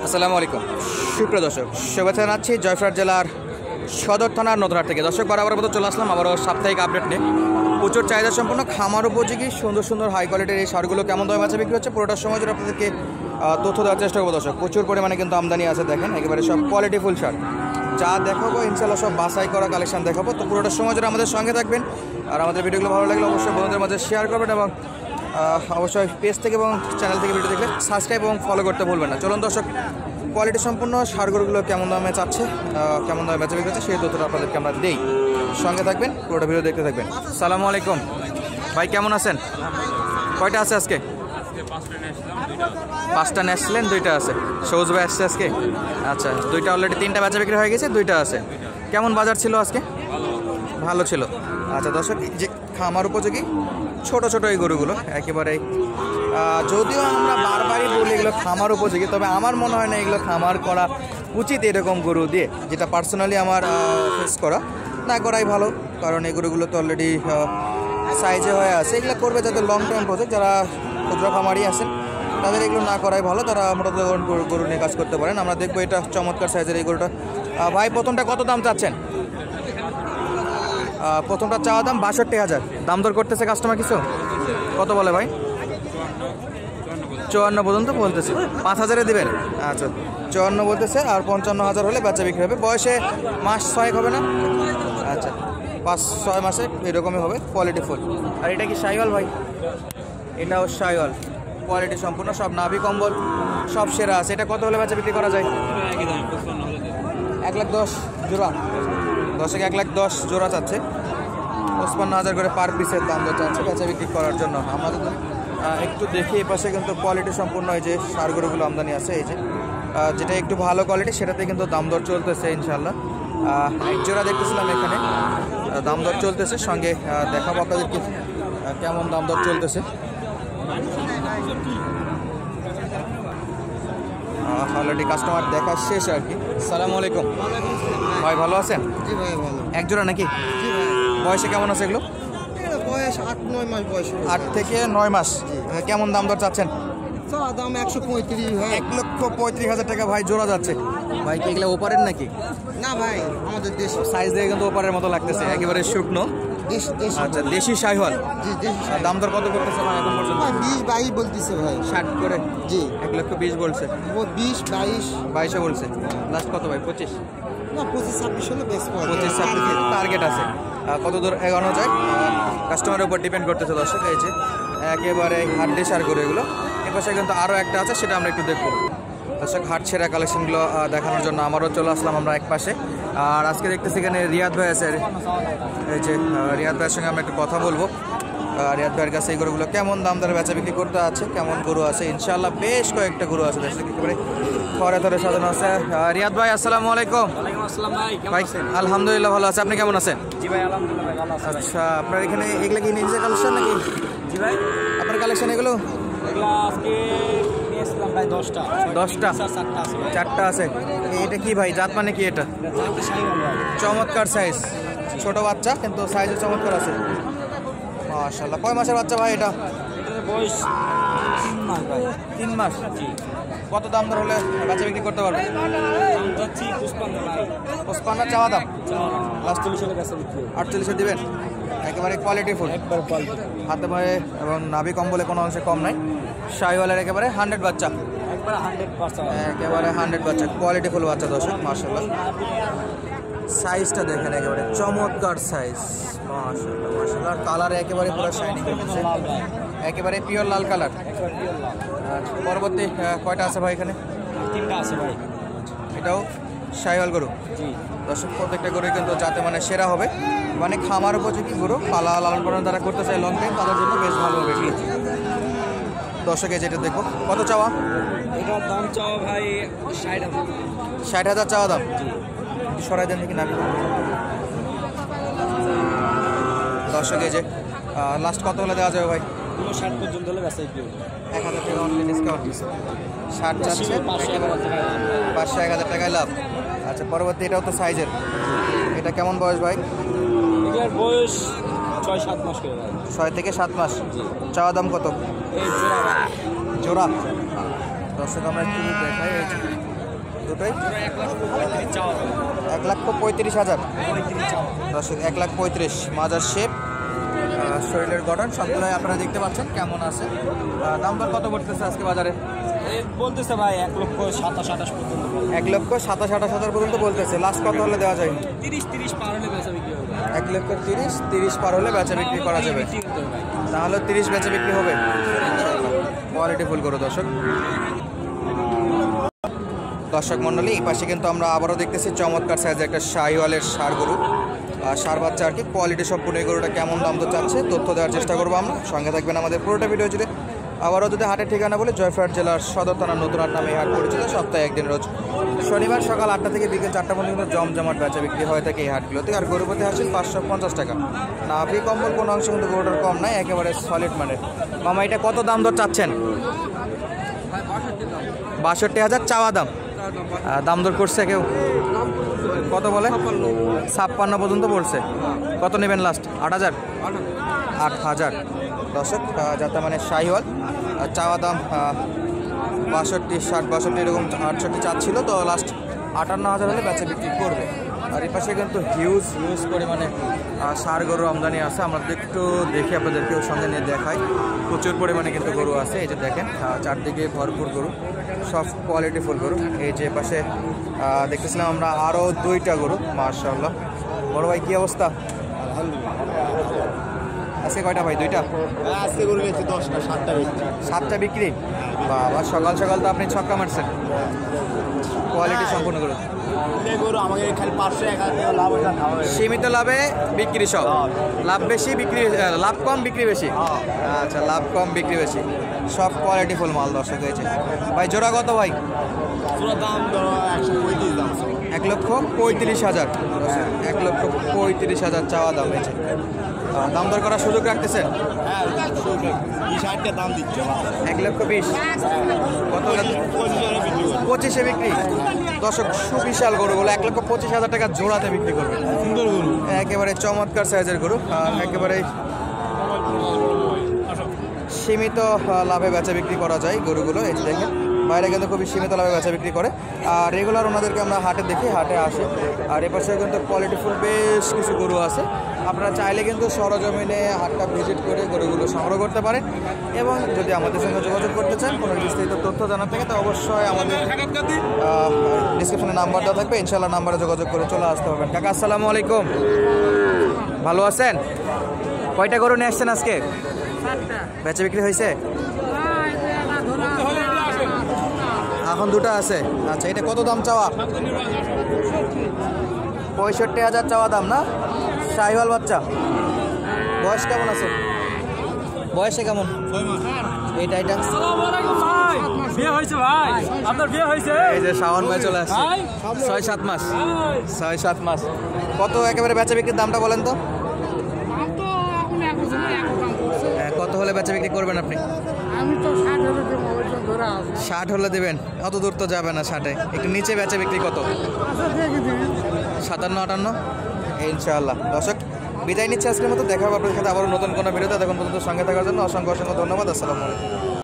আসসালামু আলাইকুম সুপ্রিয় দর্শক, শুভেচ্ছা জানাচ্ছি জয়পুরহাট জেলার সদর থানার নতুনহাট থেকে। দর্শক বরাবর মতো চলে আসলাম আবারও সাপ্তাহিক আপডেট নিয়ে। প্রচুর চাহিদা সম্পন্ন খামার উপযোগী সুন্দর সুন্দর হাই কোয়ালিটির এই সারগুলো কেমন দামে মাছে বিক্রি হচ্ছে পুরোটার সময় জন্য আপনাদেরকে তথ্য দেওয়ার চেষ্টা করবো। দর্শক প্রচুর পরিমাণে কিন্তু আমদানি আছে, দেখেন একেবারে সব কোয়ালিটি ফুল সার যা দেখাবো ইনশাল্লাহ সব বাছাই করা কালেকশন দেখাবো। তো পুরোটার সময় জন্য আমাদের সঙ্গে থাকবেন, আর আমাদের ভিডিওগুলো ভালো লাগলে অবশ্যই বন্ধুদের মাঝে শেয়ার করবেন এবং অবশ্যই পেজ থেকে এবং চ্যানেল থেকে ভিডিও দেখলে সাবস্ক্রাইব এবং ফলো করতে ভুলবেন না। চলুন দর্শক, কোয়ালিটি সম্পূর্ণ সারগরগুলো কেমন দামে চাচ্ছে, কেমন দামে বেচা বিক্রি হচ্ছে সেই তথ্যটা আপনাদেরকে আমরা দেই। সঙ্গে থাকবেন, পুরোটা ভিডিও দেখতে থাকবেন। সালামু আলাইকুম ভাই, কেমন আছেন? কয়টা আছে আজকে? 5টা নিয়ে আসছিলেন, 2টা আছে। সবুজ ভাই আসছে আজকে? আচ্ছা, 2টা অলরেডি 3টা বেচা বিক্রি হয়ে গেছে, 2টা আছে। কেমন বাজার ছিল আজকে? ভালো ছিল। আচ্ছা দর্শক, যে খামার উপযোগী ছোট ছোট এই গরুগুলো একেবারেই, যদিও আমরা বারবারই বলি এগুলো খামার উপযোগী, তবে আমার মনে হয় না এগুলো খামার করা উচিত এরকম গরু দিয়ে, যেটা পার্সোনালি আমার ফেস করা না করাই ভালো। কারণ এই গরুগুলো তো অলরেডি সাইজে হয়ে আছে, এগুলো করবে যাদের লং টার্ম প্রজেক্ট, যারা ক্ষুদ্র খামারি আছেন তাদের এগুলো না করাই ভালো, তারা আমরা গরু নিয়ে কাজ করতে পারেন। আমরা দেখবো এটা চমৎকার সাইজের এই গরুটা। ভাই প্রথমটা কত দাম চাচ্ছেন? প্রথমটা চাওয়া দাম 62,000। দাম দর করতেছে কাস্টমার কিছু? কত বলে ভাই? 54 পর্যন্ত বলতেছে। 5,000-এ দেবেন? আচ্ছা, 54 বলতেছে, আর 55,000 হলে বাচ্চা বিক্রি হবে। বয়সে মাস 6 হবে না? আচ্ছা, 5-6 মাসে এরকমই হবে, কোয়ালিটি ফুল। আর এটা কি শাহিওয়াল ভাই? এটাও শাহিওয়াল, কোয়ালিটি সম্পূর্ণ, সব নাভি কম্বল সব সেরা আছে। এটা কত হলে বাচ্চা বিক্রি করা যায়? 1,10,000 জোড়া। 1,10,000 জোড়া চাচ্ছে, 55,000 করে পার পিসের দাম দর চাচ্ছে বেচা বিক্রি করার জন্য। আমাদের একটু দেখি এই পাশে কিন্তু কোয়ালিটি সম্পূর্ণ এই যে সারগরুগুলো আমদানি আছে, এই যে যেটা একটু ভালো কোয়ালিটি সেটাতে কিন্তু দাম দর চলতেছে ইনশাল্লাহ। এক জোড়া দেখতেছিলাম এখানে, দাম দর চলতেছে, সঙ্গে দেখাবো আপনাদেরকে কেমন দাম দর চলতেছে। অলরেডি কাস্টমার দেখা শেষ আর কি। সালামু আলাইকুম ভাই, ভালো আছেন? জি ভাই ভালো। এক জোড়া নাকি? জি ভাই। বয়সে কেমন আছে এগুলো? বয়স 8-9 মাস বয়স। 8 থেকে 9 মাস। কেমন দাম দর চাচ্ছেন? দাম 135 ভাই। 1,35,000 টাকা ভাই জোড়া যাচ্ছে। ভাই কি এগুলো ওপারের নাকি? না ভাই, আমাদের দেশ সাইজ দেখে কিন্তু ওপারের মতো লাগতেছে, একেবারে শুকনো। আচ্ছা, দেশি শাহিওয়াল। জি দেশি। দাম দর কত করতেছে ভাই এখন পর্যন্ত? 20-22 বলতেছে ভাই। 60 করে? জি। 1,20,000 বলছে। ও 20-22 22 বলছে। লাস্ট কত ভাই? 25? না 25-26 হলে বেশ পড়ে। 25-26 টার্গেট আছে। কত দূর এগোনো যায় কাস্টমারের উপর ডিপেন্ড করতেছে দর্শক। এই যে একেবারে হাড্ডি সার করে এগুলো। এপাশে কিন্তু আরও একটা আছে, সেটা আমরা একটু দেখবো। দর্শক, হাট ছেঁড়া কালেকশনগুলো দেখানোর জন্য আমারও চলে আসলাম আমরা এক পাশে। আর আজকে দেখতেছি এখানে রিয়াদ ভাই আছে, এই যে রিয়াদ ভাইয়ের সঙ্গে আমরা একটু কথা বলবো। রিয়াদ ভাইয়ের কাছে এই গরুগুলো কেমন দাম দরে বেচা বিক্রি করতে আছে, কেমন গরু আছে। ইনশাআল্লাহ বেশ কয়েকটা গরু আছে, দেখতে একেবারে থরে থরে সাজানো আছে। রিয়াদ ভাই আসসালামু আলাইকুম। ভাই আলহামদুলিল্লাহ ভালো আছে, আপনি কেমন আছেন? জি ভাই আলহামদুলিল্লাহ ভালো আছি। আচ্ছা, আপনার এখানে এগুলো কি নিজের কালেকশন নাকি? জি ভাই, আপনার কালেকশন এগুলো? এগুলা আজকে নিয়েছিলাম ভাই 10টা। 10টা? 4টা আছে ভাই। 4টা আছে। এটা কি ভাই, জাত মানে কি এটা? চারটে শাহিওয়াল ভাই। চমৎকার সাইজ, ছোট বাচ্চা কিন্তু সাইজও চমৎকার আছে মাশাআল্লাহ। কয় মাসের বাচ্চা ভাই এটা? এটার বয়স 3 মাস ভাই। 3 মাস। জি। কত দাম দর হলে বাচ্চা বিক্রি করতে পারবে? দাম যাচ্ছি 55 ভাই। 55 চাওয়া দাম, লাস্ট 40 এর কাছে বিক্রি হবে। 48 দিবেন? একেবারে কোয়ালিটি ফুল, একবার কোয়ালিটি। হাতে পায়ে এবং নাভি কম্বলে কোনো অংশে কম নাই। শাহিওয়ালের একেবারে 100 বাচ্চা, একবার 100%। একেবারে 100 বাচ্চা, কোয়ালিটি ফুল বাচ্চা দর্শক মাশাআল্লাহ। সাইজটা দেখেন একেবারে চমৎকার সাইজ মাশাআল্লাহ মাশাআল্লাহ। আর কালার একেবারে পুরো শাইনিং করতেছে, লাল ভাই। একেবারে পিওর লাল কালার। একবার পিওর লাল। আর পরবর্তী কয়টা আছে ভাই এখানে? 3টা আছে ভাই। এটাও শাহিওয়াল গরু। জি। দর্শক, প্রত্যেকটা গরু কিন্তু যাতে মানে সেরা হবে, মানে খামার উপযোগী গরু, পালা লালন পালন যারা করতে চায় লং টাইম তাদের জন্য বেশ ভালো হবে। দর্শকে যেটা দেখবো, কত চাওয়া? এটার দাম চাও ভাই 60,000। 60,000 চাওয়া দাম। সরাই দেন নাকি না? দর্শক, এই যে লাস্ট কত হলে দেওয়া যাবে ভাই? 60 পর্যন্ত হলে বেচা বিক্রি হবে। 1,000 টাকা অনলি ডিসকাউন্ট। 60 চাচ্ছে, 500-1,000 টাকায় লাভ। আচ্ছা, পরবর্তী এটাও তো সাইজের, এটা কেমন বয়স ভাই? এগুলার বয়স 6-7 মাস করে ভাই। 6 থেকে 7 মাস। চাওয়া দাম কত? এই জোড়া ভাই। জোড়া। দর্শক আমরা একটু দেখাই, দুটোই 1,35,000 দর্শক 1,35,000 মাজার শেপ শরীরের গঠন সবগুলোই আপনারা দেখতে পাচ্ছেন কেমন আছে। দাম দর কত পড়তেছে আজকে বাজারে? বলতেছে ভাই 1,27,000 পর্যন্ত। 1,27,000 পর্যন্ত বলতেছে। লাস্ট কত হলে দেওয়া যায়? 30 পার হলে বেচা বিক্রি হবে। 1,30,000 পার হলে বেচা বিক্রি করা যাবে। তাহলে 30 বেচা বিক্রি হবে। কোয়ালিটি ফুল গরু দর্শক। দর্শক মন্ডলী, এই পাশে কিন্তু আমরা আবারও দেখতেছি চমৎকার সাইজের একটা শাহিওয়ালের ষাঁড় গরু, ষাঁড় বাচ্চা আর কি। কোয়ালিটি সম্পূর্ণ এই গরুটা কেমন দাম তো চাচ্ছে তথ্য দেওয়ার চেষ্টা করবো আমরা। সঙ্গে থাকবেন আমাদের পুরোটা ভিডিও জুড়ে। আবারও যদি হাটের ঠিকানা বলে, জয়ফ্রাট জেলার সদর থানার নতুন হাট নামে এই হাট পরিচিত। সপ্তাহে একদিন রোজ শনিবার সকাল 8টা থেকে বিকেল 4টা পর্যন্ত জমজমাট বেচা বিক্রি হয়ে থাকে এই হাটগুলোতে। আর গরু প্রতি হাসিল 550 টাকা। নাভি কম্বল কোনো অংশ কিন্তু গরুটার কম নাই, একেবারে সলিড মানের। মামা এটা কত দাম দর চাচ্ছেন? 62,000 চাওয়া দাম। দাম দর করছে কেউ? কত বলে? 56 পর্যন্ত পড়ছে। কত নেবেন লাস্ট? 8,000? 8,000 দর্শক, যাতে মানে শাহিওয়াল। চাওয়া দাম 62, 60, 62 এরকম 68 চাচ্ছিল, তো লাস্ট 58,000 হলে বেচা বিক্রি করবে। আর এই পাশে কিন্তু হিউজ পরিমাণে ষাঁড় গরু আমদানি আছে। আমরা একটু দেখি, আপনাদেরকেও সঙ্গে নিয়ে দেখাই। প্রচুর পরিমাণে কিন্তু গরু আছে। এই যে দেখেন, চারদিকে ভরপুর গরু, সব কোয়ালিটি ফুল গরু। এই যে পাশে দেখতেছিলাম আমরা আরও 2টা গরু। মাশাআল্লাহ। বড় ভাই কি অবস্থা? আজকে কয়টা ভাই? 2টা? আজকে গরু গেছে 10টা, 7টা বিক্রি। 7টা বিক্রি? বাবা, সকাল সকাল তো আপনি ছক্কা মারছেন। কোয়ালিটি সম্পূর্ণ গরু। গরু আমাকে খালি 500-1000 লাভ হয়ে যায়। সীমিত লাভে বিক্রি সব। লাভ বেশি, বিক্রি লাভ কম, বিক্রি বেশি। আচ্ছা, লাভ কম, বিক্রি বেশি। সব কোয়ালিটি ফুল মাল দর্শক হয়েছে। ভাই জোড়া কত ভাই? পুরো দাম ধরো 135 দাম। 1,35,000। 1,35,000 চাওয়া দাম হয়েছে। দাম দর করার সুযোগ রাখতেছেন? হ্যাঁ, 20-60 দাম দিচ্ছে। 1,20,000 কত? 25-এ বিক্রি। দর্শক, সুবিশাল গরুগুলো 1,25,000 টাকা জোড়াতে বিক্রি করবে। সুন্দর গরু, একেবারে চমৎকার সাইজের গরু, একেবারে সীমিত লাভে বেচা বিক্রি করা যায় গরুগুলো। এই যে দেখেন, বাইরে কিন্তু খুবই সীমিত লাভে বেচা বিক্রি করে। আর রেগুলার ওনাদেরকে আমরা হাটে দেখি, হাটে আসে। আর এপাশে কিন্তু কোয়ালিটিফুল বেশ কিছু গরু আছে। আপনারা চাইলে কিন্তু সরজমিনে হাটটা ভিজিট করে গরুগুলো সংগ্রহ করতে পারেন। এবং যদি আমাদের সঙ্গে যোগাযোগ করতে চান, কোনো বিস্তারিত তথ্য জানার থেকে, তো অবশ্যই আমাদের ডিসক্রিপশনে নাম্বার দেওয়া থাকবে। ইনশাল্লাহ নাম্বারে যোগাযোগ করে চলে আসতে পারবেন। কাকা আসসালামু আলাইকুম, ভালো আছেন? কয়টা গরু নিয়ে আসছেন আজকে? বেচা বিক্রি হয়েছে? এখন 2টা আছে। আচ্ছা, এটা কত দাম চাওয়া? 65,000 চাওয়া দাম না? শাহিওয়াল বাচ্চা। বয়স কেমন আছে? বয়সে কেমন? 6 মাস। এইটা বিয়ে হয়েছে ভাই, আপনার বিয়ে হয়েছে? এই যে শাওন ভাই চলে আসছে। 6-7 মাস। 6-7 মাস। কত একেবারে বেচা বিক্রির দামটা বলেন তো? কত হলে বেচা বিক্রি করবেন আপনি? আমি তো 60 হলে দেবেন? অত দূর তো যাবে না 60-এ, একটু নিচে বেচা বিক্রি কত? 57-58? ইনশাআল্লাহ। দর্শক, বিদায় নিচ্ছে আজকের মতো। দেখা হবে আপনাদের সাথে আবারও নতুন কোনো ভিডিওতে। তখন পর্যন্ত সঙ্গে থাকার জন্য অসংখ্য ধন্যবাদ। আসসালামু আলাইকুম।